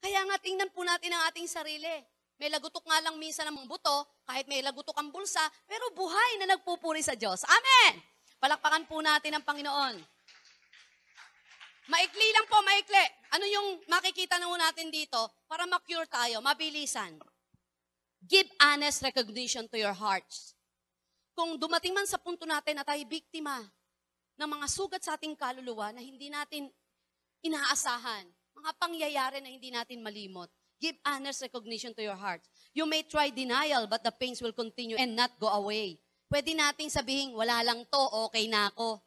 Speaker 2: Kaya nga tingnan po natin ang ating sarili. May lagutok nga lang minsan ng buto, kahit may lagutok ang bulsa, pero buhay na nagpupuri sa Diyos. Amen! Palakpakan po natin ang Panginoon. Maikli lang po, maikli. Ano yung makikita na natin dito para ma-cure tayo, mabilisan? Give honest recognition to your hearts. Kung dumating man sa punto natin na tayo biktima ng mga sugat sa ating kaluluwa na hindi natin inaasahan, mga pangyayari na hindi natin malimot, give honest recognition to your hearts. You may try denial, but the pains will continue and not go away. Pwede nating sabihin, wala lang to, okay na ako.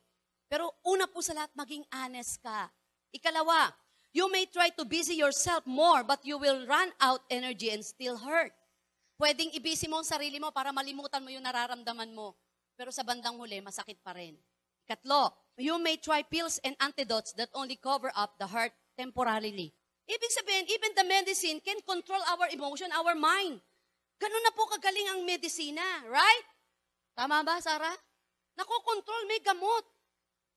Speaker 2: Pero una po sa lahat, maging honest ka. Ikalawa, you may try to busy yourself more, but you will run out energy and still hurt. Pwedeng ibisi mo ang sarili mo para malimutan mo yung nararamdaman mo. Pero sa bandang huli, masakit pa rin. Ikatlo, you may try pills and antidotes that only cover up the hurt temporarily. Ibig sabihin, even the medicine can control our emotion, our mind. Ganun na po kagaling ang medisina, right? Tama ba, Sarah? Nakokontrol, may gamot.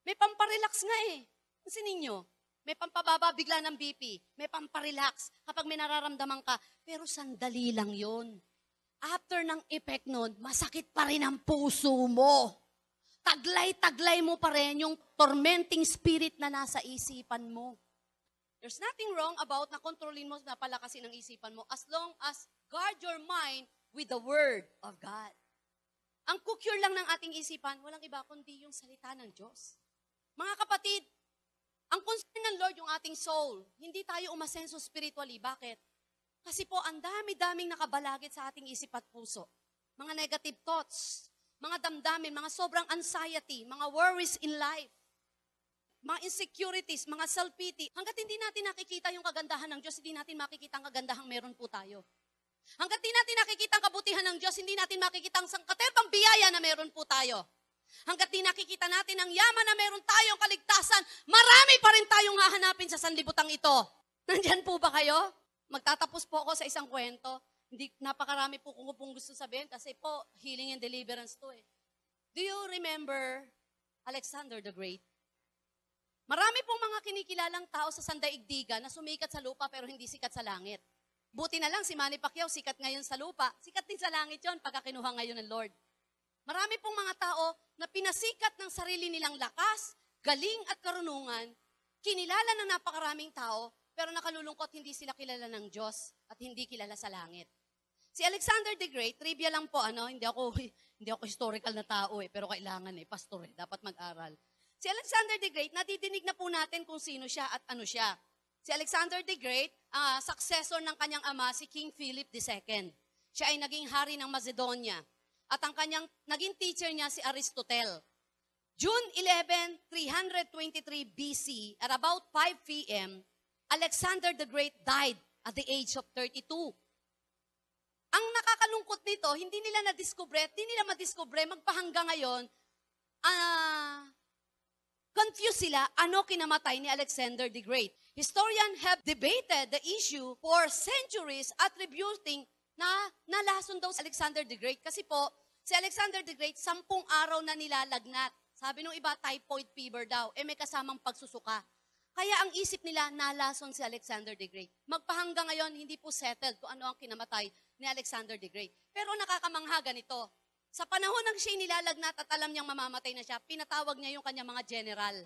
Speaker 2: May pamparelax nga eh. Kasi ninyo, may pampababa bigla ng BP, may pamparelax kapag may nararamdaman ka, pero sandali lang yon. After ng effect nun, masakit pa rin ang puso mo. Taglay-taglay mo pa rin yung tormenting spirit na nasa isipan mo. There's nothing wrong about na kontrolin mo, na palakasin ang isipan mo as long as guard your mind with the Word of God. Ang kukure lang ng ating isipan, walang iba kundi yung salita ng Diyos. Mga kapatid, ang concern ng Lord yung ating soul. Hindi tayo umasenso spiritually. Bakit? Kasi po, ang dami-daming nakabalagit sa ating isip at puso. Mga negative thoughts, mga damdamin, mga sobrang anxiety, mga worries in life, mga insecurities, mga self-pity. Hanggat hindi natin nakikita yung kagandahan ng Diyos, hindi natin makikita ang kagandahang meron po tayo. Hanggat hindi natin nakikita ang kabutihan ng Diyos, hindi natin makikita ang sangkatebang biyaya na meron po tayo. Hanggat di nakikita natin ang yaman na meron tayong kaligtasan, marami pa rin tayong hahanapin sa sanlibutang ito. Nandyan po ba kayo? Magtatapos po ako sa isang kwento. Hindi, napakarami po kung pong gusto sabihin kasi po, healing and deliverance to eh. Do you remember Alexander the Great? Marami pong mga kinikilalang tao sa sandaigdigan na sumikat sa lupa pero hindi sikat sa langit. Buti na lang si Manny Pacquiao, sikat ngayon sa lupa. Sikat din sa langit yon pagka kinuha ngayon ng Lord. Marami pong mga tao na pinasikat ng sarili nilang lakas, galing at karunungan, kinilala ng napakaraming tao, pero nakalulungkot hindi sila kilala ng Diyos at hindi kilala sa langit. Si Alexander the Great, trivia lang po, hindi ako historical na tao pero kailangan pastor dapat mag-aral. Si Alexander the Great, nadidinig na po natin kung sino siya at ano siya. Si Alexander the Great, successor ng kanyang ama, si King Philip II. Siya ay naging hari ng Macedonia. At ang kanyang naging teacher niya si Aristotle. June 11, 323 BC, at about 5 p.m., Alexander the Great died at the age of 32. Ang nakakalungkot nito, hindi nila madiskubre, magpahanggang ngayon, confused sila, ano kinamatay ni Alexander the Great. Historians have debated the issue for centuries, attributing na nalason daw si Alexander the Great. Kasi po, si Alexander the Great, 10 araw na nilalagnat. Sabi nung iba, typhoid fever daw. May kasamang pagsusuka. Kaya ang isip nila, nalason si Alexander the Great. Magpahanggang ngayon, hindi po settled kung ano ang kinamatay ni Alexander the Great. Pero nakakamangha ganito. Sa panahon ng siya nilalagnat at alam niyang mamamatay na siya, pinatawag niya yung kanyang mga general.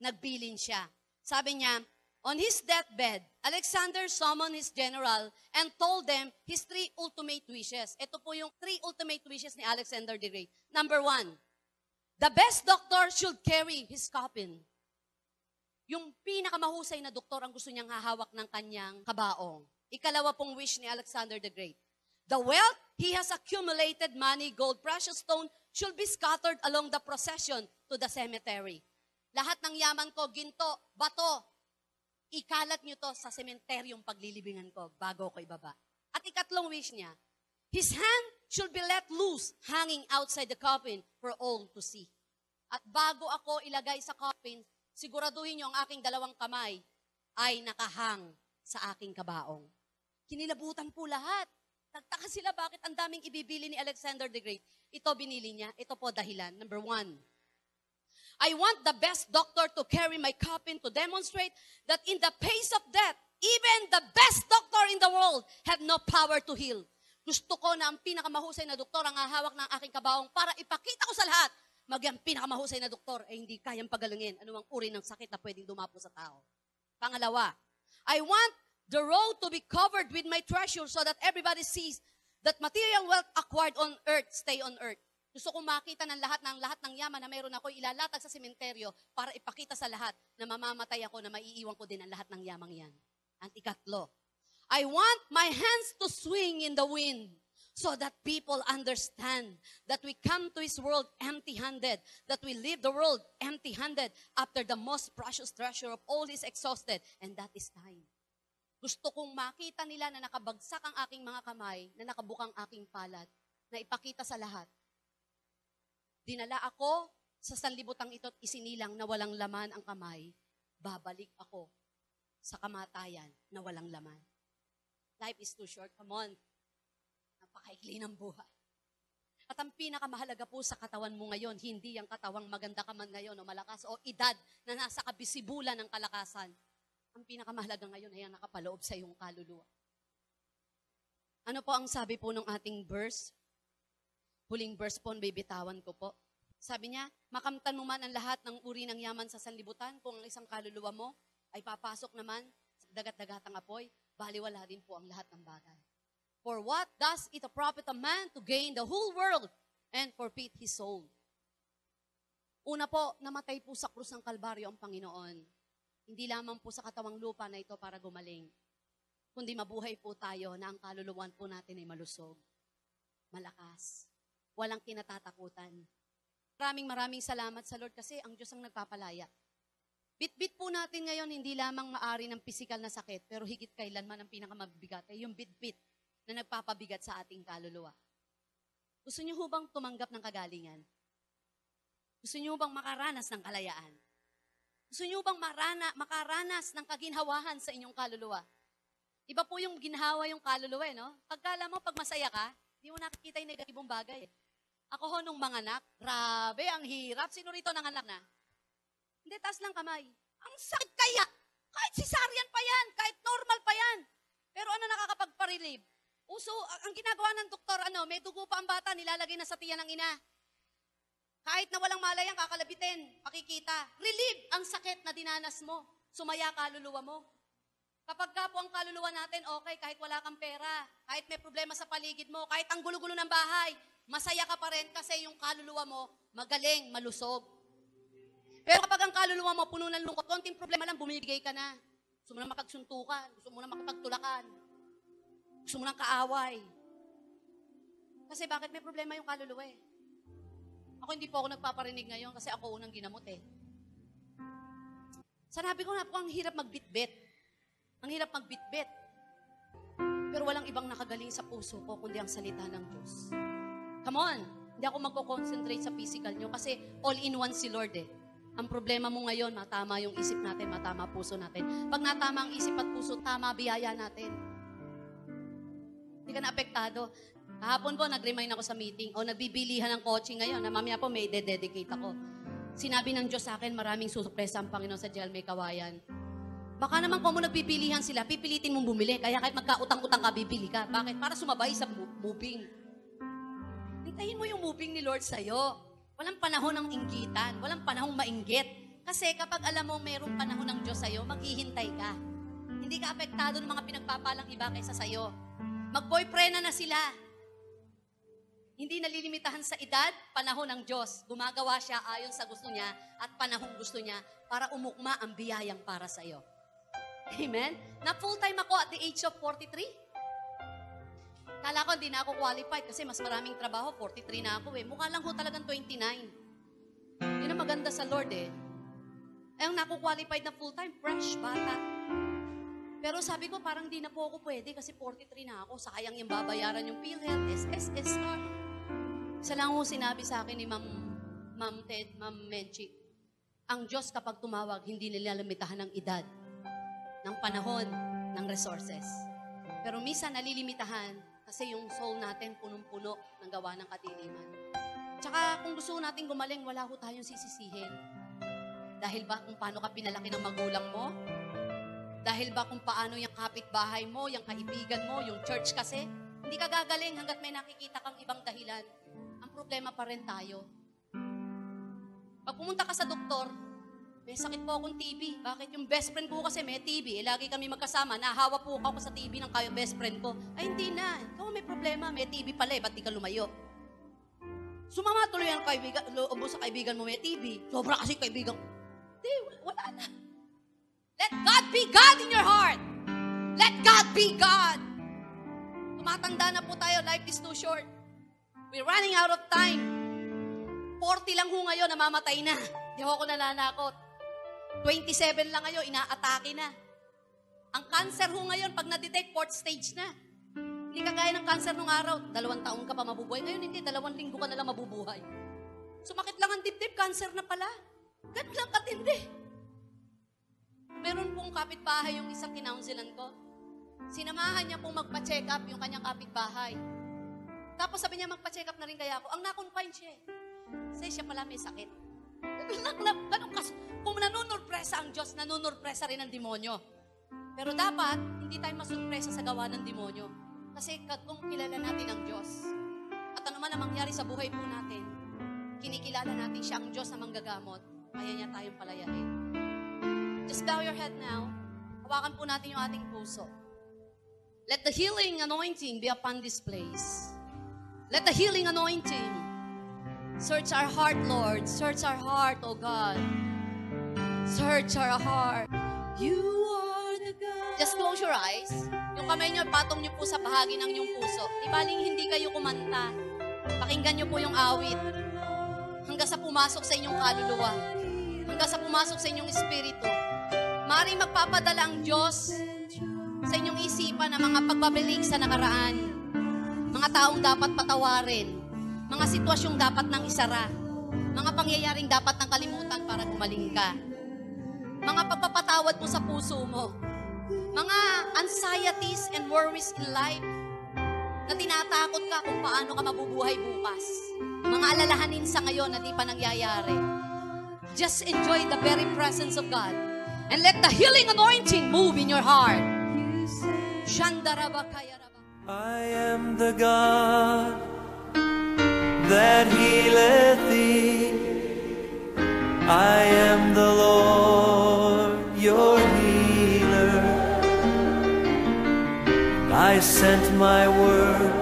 Speaker 2: Nagbilin siya. Sabi niya, on his deathbed, Alexander summoned his general and told them his 3 ultimate wishes. Ito po yung 3 ultimate wishes ni Alexander the Great. Number 1, the best doctor should carry his coffin. Yung pinakamahusay na doktor ang gusto niyang hahawak ng kanyang kabaong. Ikalawa pong wish ni Alexander the Great. The wealth he has accumulated, money, gold, precious stone, should be scattered along the procession to the cemetery. Lahat ng yaman ko, ginto, bato, ikalat niyo to sa sementeryong paglilibingan ko bago ko ibaba. At ikatlong wish niya, his hand should be let loose, hanging outside the coffin for all to see. At bago ako ilagay sa coffin, siguraduhin niyo ang aking 2 kamay ay nakahang sa aking kabaong. Kinilabutan po lahat. Nagtaka sila bakit ang daming ibibili ni Alexander the Great. Ito binili niya. Ito po dahilan. Number 1. I want the best doctor to carry my coffin to demonstrate that in the face of death, even the best doctor in the world have no power to heal. Gusto ko na ang pinakamahusay na doktor ang hahawak ng aking kabaong para ipakita ko sa lahat maging pinakamahusay na doktor, eh hindi kayang pagalingin anumang uri ng sakit na pwedeng dumapo sa tao. Pangalawa, I want the road to be covered with my treasure so that everybody sees that material wealth acquired on earth, stay on earth. Gusto kong makita ng lahat ng yaman na mayroon ako, ilalatag sa sementeryo para ipakita sa lahat na mamamatay ako, na maiiwan ko din ang lahat ng yamang yan. Ang ikatlo, I want my hands to swing in the wind so that people understand that we come to this world empty-handed, that we leave the world empty-handed after the most precious treasure of all is exhausted, and that is time. Gusto kong makita nila na nakabagsak ang aking mga kamay, na nakabukang aking palad, na ipakita sa lahat. Dinala ako sa sanlibutang ito at isinilang na walang laman ang kamay, babalik ako sa kamatayan na walang laman. Life is too short. Come on. Napakaikli ng buhay. At ang pinakamahalaga po sa katawan mo ngayon, hindi ang katawang maganda ka man ngayon o malakas o edad na nasa kabisibulan ng kalakasan. Ang pinakamahalaga ngayon ay ang nakapaloob sa iyong kaluluwa. Ano po ang sabi po ng ating verse? Huling verse po, bibitawan ko po. Sabi niya, makamtan mo man ang lahat ng uri ng yaman sa sanlibutan kung ang isang kaluluwa mo ay papasok naman sa dagat-dagatang apoy, baliwala din po ang lahat ng bagay. For what does it profit a man to gain the whole world and forfeit his soul? Una po, namatay po sa krus ng Kalbaryo ang Panginoon. Hindi lamang po sa katawang lupa na ito para gumaling, kundi mabuhay po tayo na ang kaluluwan po natin ay malusog, malakas, walang kinatatakutan. Maraming salamat sa Lord kasi ang Diyos ang nagpapalaya. Bit-bit po natin ngayon, hindi lamang maari ng pisikal na sakit, pero higit kailanman ang pinakamabigat ay yung bit-bit na nagpapabigat sa ating kaluluwa. Gusto niyo bang tumanggap ng kagalingan? Gusto niyo bang makaranas ng kalayaan? Gusto niyo bang makaranas ng kaginhawahan sa inyong kaluluwa? Iba po yung ginhawa yung kaluluwa, no? Pagkala mo, pag masaya ka, hindi mo nakikita yung negatibong bagay. Ako ho nung manganak, grabe, ang hirap. Sino rito nanganak na? Hindi, taas lang kamay. Ang sakit kaya. Kahit cesarean pa yan, kahit normal pa yan. Pero ano nakakapagpa-relieve? Uso, ang ginagawa ng doktor, may dugo pa ang bata, nilalagay na sa tiyan ng ina. Kahit na walang malayang kakalabitin, makikita. Relieve ang sakit na dinanas mo. Sumaya kaluluwa mo. Kapag ka po ang kaluluwa natin, okay, kahit wala kang pera, kahit may problema sa paligid mo, kahit ang gulo-gulo ng bahay, masaya ka pa rin kasi yung kaluluwa mo magaling, malusog. Pero kapag ang kaluluwa mo puno ng lungkot, konting problema lang, bumibigay ka na. Gusto mo na makagsuntukan, gusto mo na makapagtulakan, gusto mo na kaaway. Kasi bakit may problema yung kaluluwa eh? Ako hindi po ako nagpaparinig ngayon kasi ako unang ginamot eh. Sanabi ko na po, ang hirap magbitbit. Ang hirap magbitbit. Pero walang ibang nakagaling sa puso ko kundi ang salita ng Diyos. Come on! Hindi ako magko-concentrate sa physical nyo kasi all-in-one si Lord eh. Ang problema mo ngayon, matama yung isip natin, matama puso natin. Pag natama ang isip at puso, tama biyaya natin. Hindi ka na-apektado. Kahapon po, nag-remind ako sa meeting o nagbibilihan ng coaching ngayon na mamaya po may dededicate ako. Sinabi ng Diyos sa akin, maraming susurpresa ang Panginoon sa Jelme Kawayan. Baka naman kung mo nagpipilihan sila, pipilitin mong bumili. Kaya kahit magkautang-utang ka, bibili ka. Bakit? Para sumabay sa moving. Hintayin mo yung moving ni Lord sa'yo. Walang panahon ng inggitan. Walang panahong mainggit. Kasi kapag alam mo mayroong panahon ng Diyos sa'yo, maghihintay ka. Hindi ka apektado ng mga pinagpapalang iba kaysa sa'yo. Mag-boyfriend na sila. Hindi nalilimitahan sa edad, panahon ng Diyos. Gumagawa siya ayon sa gusto niya at panahong gusto niya para umukma ang biyayang para sa'yo. Amen? Na full-time ako at the age of 43. Kala ko hindi na ako qualified kasi mas maraming trabaho. 43 na ako eh. Mukha lang ho talagang 29. Yun ang maganda sa Lord eh. Ay, ang naku-qualified na full-time, fresh, bata. Pero sabi ko, parang di na po ako pwede kasi 43 na ako. Sayang yung babayaran yung PhilHealth, SSSR. Isa lang ho sinabi sa akin ni Ma'am Ted, Ma'am Menchi. Ang Diyos kapag tumawag, hindi nila limitahan ng edad, ng panahon, ng resources. Pero minsan nalilimitahan kasi yung soul natin punong-puno ng gawa ng kadiliman. Tsaka kung gusto natin gumaling, wala ho tayong sisisihin. Dahil ba kung paano ka pinalaki ng magulang mo? Dahil ba kung paano yung kapitbahay mo, yung kaibigan mo, yung church kasi? Hindi ka gagaling hanggat may nakikita kang ibang dahilan. Ang problema pa rin tayo. Pag pumunta ka sa doktor, may sakit po akong TB. Bakit? Yung best friend ko kasi may TB. Lagi kami magkasama. Nahawa po ako sa TB ng kayo best friend ko. Ay, hindi na. Ikaw may problema. May TB pala Ba't di ka lumayo? Sumama tuloy ang kaibigan, loob sa kaibigan mo may TB. Sobra kasi kaibigan. Hindi, wala na. Let God be God in your heart. Let God be God. Tumatanda na po tayo. Life is too short. We're running out of time. 40 lang ho ngayon, namamatay na. Di ako nananakot. 27 lang ngayon, inaatake na. Ang cancer ho ngayon, pag na-detect, 4th stage na. Hindi kagaya ng cancer nung araw, 2 taon ka pa mabubuhay. Ngayon hindi, 2 linggo ka na lang mabubuhay. Sumakit lang ang dibdib, cancer na pala. Ganun lang katindi. Meron pong kapitbahay yung isang kinaunsilan ko. Sinamahan niya pong magpa-check up yung kanyang kapitbahay. Tapos sabi niya, magpa-check up na rin kaya ako. Ang na-confine siya. Kasi siya pala may sakit. Ganun kasi, kung nanunurpresa ang Diyos, nanunurpresa rin ang demonyo. Pero dapat, hindi tayo masurpresa sa gawa ng demonyo. Kasi kung kilala natin ang Diyos, at ano man ang mangyari sa buhay po natin, kinikilala natin siya ang Diyos na manggagamot, kaya niya tayong palayain. Just bow your head now. Hawakan po natin yung ating puso. Let the healing anointing be upon this place. Let the healing anointing search our heart, Lord. Search our heart, oh God. Search our heart. You are the God. Just close your eyes. Yung kamay nyo, patong nyo po sa bahagi ng inyong puso. Di baling hindi kayo kumanta. Pakinggan nyo po yung awit. Hanggang sa pumasok sa inyong kaluluwa. Hanggang sa pumasok sa inyong espiritu. Maring magpapadala ang Diyos sa inyong isipan ng mga pagbabalik sa nakaraan. Mga taong dapat patawarin. Mga sitwasyong dapat nang isara. Mga pangyayaring dapat nang kalimutan para gumaling ka. Mga pagpapatawad mo sa puso mo. Mga anxieties and worries in life na tinatakot ka kung paano ka mabubuhay bukas. Mga alalahanin sa ngayon na di pa nangyayari. Just enjoy the very presence of God. And let the healing anointing move in your heart.
Speaker 3: I am the God that healeth thee. I am the Lord, your healer. I sent my word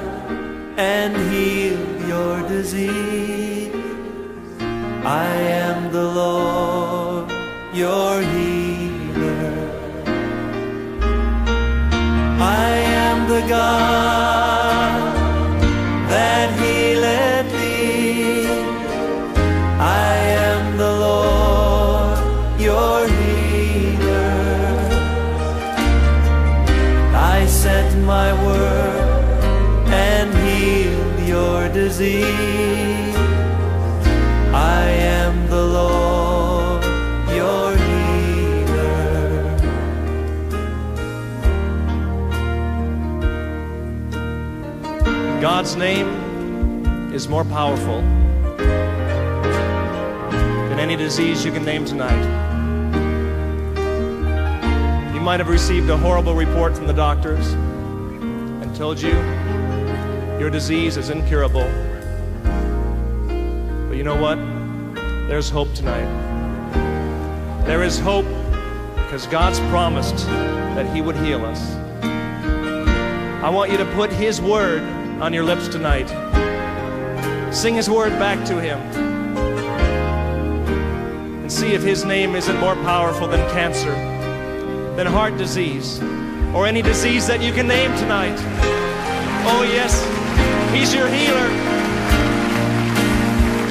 Speaker 3: and healed your disease. I am the Lord, your healer. I am the God that healeth thee. I am the Lord, your healer. I sent my word and healed your disease. I am the Lord, your healer.
Speaker 4: God's name is more powerful than any disease you can name tonight. You might have received a horrible report from the doctors and told you your disease is incurable. But you know what? There's hope tonight. There is hope because God's promised that He would heal us. I want you to put His word on your lips tonight. Sing His word back to Him. And see if His name isn't more powerful than cancer, than heart disease, or any disease that you can name tonight. Oh yes, He's your healer.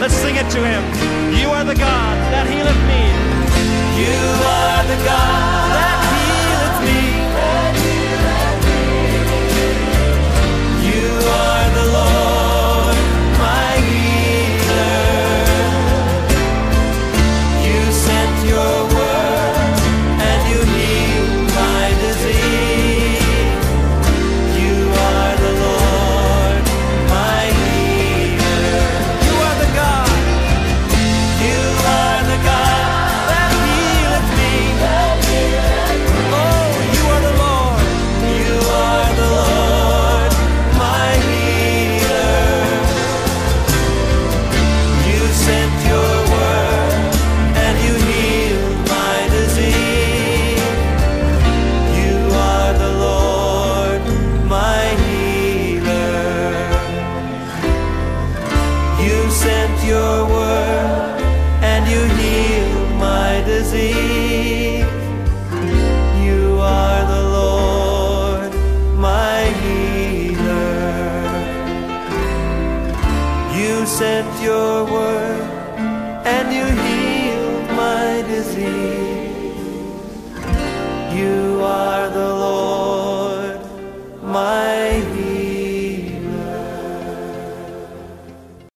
Speaker 4: Let's sing it to Him. You are the God that healeth me.
Speaker 3: You are the God that healeth me. You are the Lord, my healer. You sent your word and you healed my disease. You are the Lord, my healer. You are the God. You are the God that healeth me. sent your word and you healed my disease. You